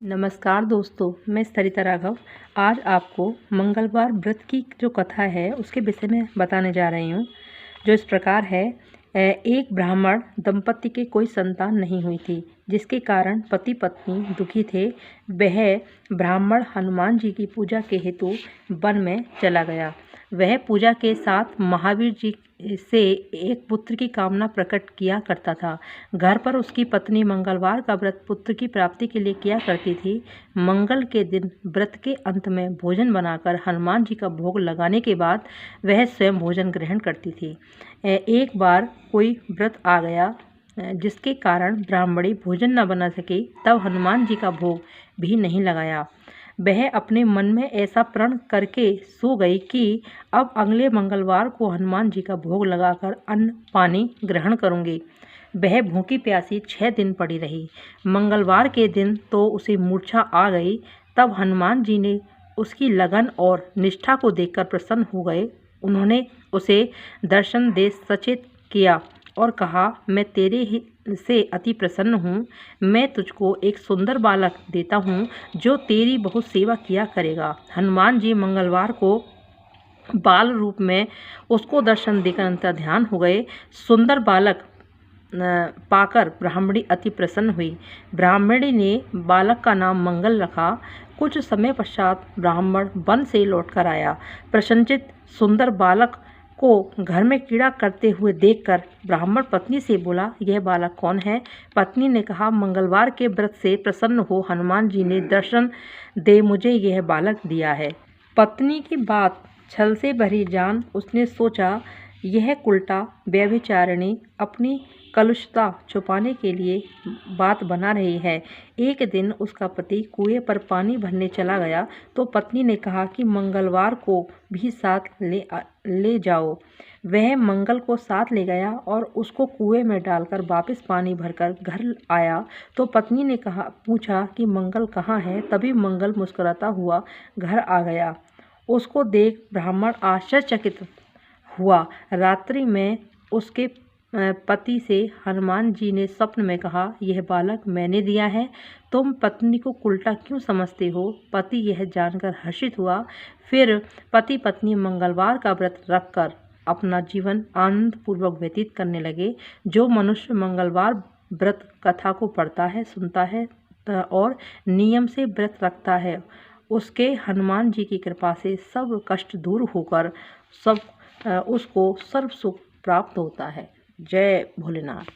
नमस्कार दोस्तों, मैं सरिता राघव। आज आपको मंगलवार व्रत की जो कथा है उसके विषय में बताने जा रही हूँ, जो इस प्रकार है। एक ब्राह्मण दंपति के कोई संतान नहीं हुई थी, जिसके कारण पति पत्नी दुखी थे। वह ब्राह्मण हनुमान जी की पूजा के हेतु वन में चला गया। वह पूजा के साथ महावीर जी से एक पुत्र की कामना प्रकट किया करता था। घर पर उसकी पत्नी मंगलवार का व्रत पुत्र की प्राप्ति के लिए किया करती थी। मंगल के दिन व्रत के अंत में भोजन बनाकर हनुमान जी का भोग लगाने के बाद वह स्वयं भोजन ग्रहण करती थी। एक बार कोई व्रत आ गया जिसके कारण ब्राह्मणी भोजन न बना सकी, तब हनुमान जी का भोग भी नहीं लगाया। वह अपने मन में ऐसा प्रण करके सो गई कि अब अगले मंगलवार को हनुमान जी का भोग लगाकर अन्न पानी ग्रहण करूंगी। वह भूखी प्यासी 6 दिन पड़ी रही। मंगलवार के दिन तो उसे मूर्छा आ गई। तब हनुमान जी ने उसकी लगन और निष्ठा को देखकर प्रसन्न हो गए। उन्होंने उसे दर्शन दे सचेत किया और कहा, मैं तेरे ही से अति प्रसन्न हूँ। मैं तुझको एक सुंदर बालक देता हूँ जो तेरी बहुत सेवा किया करेगा। हनुमान जी मंगलवार को बाल रूप में उसको दर्शन देकर अंतर ध्यान हो गए। सुंदर बालक पाकर ब्राह्मणी अति प्रसन्न हुई। ब्राह्मणी ने बालक का नाम मंगल रखा। कुछ समय पश्चात ब्राह्मण वन से लौटकर आया। प्रसन्नचित्त सुंदर बालक को घर में कीड़ा करते हुए देखकर ब्राह्मण पत्नी से बोला, यह बालक कौन है? पत्नी ने कहा, मंगलवार के व्रत से प्रसन्न हो हनुमान जी ने दर्शन दे मुझे यह बालक दिया है। पत्नी की बात छल से भरी जान उसने सोचा, यह कुलटा व्यभिचारिणी अपनी कलुषता छुपाने के लिए बात बना रही है। एक दिन उसका पति कुएं पर पानी भरने चला गया तो पत्नी ने कहा कि मंगलवार को भी साथ ले जाओ। वह मंगल को साथ ले गया और उसको कुएं में डालकर वापस पानी भरकर घर आया तो पत्नी ने पूछा कि मंगल कहाँ है? तभी मंगल मुस्कुराता हुआ घर आ गया। उसको देख ब्राह्मण आश्चर्यचकित हुआ। रात्रि में उसके पति से हनुमान जी ने स्वप्न में कहा, यह बालक मैंने दिया है, तुम पत्नी को उल्टा क्यों समझते हो? पति यह जानकर हर्षित हुआ। फिर पति पत्नी मंगलवार का व्रत रखकर अपना जीवन आनंद पूर्वक व्यतीत करने लगे। जो मनुष्य मंगलवार व्रत कथा को पढ़ता है, सुनता है और नियम से व्रत रखता है, उसके हनुमान जी की कृपा से सब कष्ट दूर होकर उसको सर्व सुख प्राप्त होता है। जय भोलेनाथ।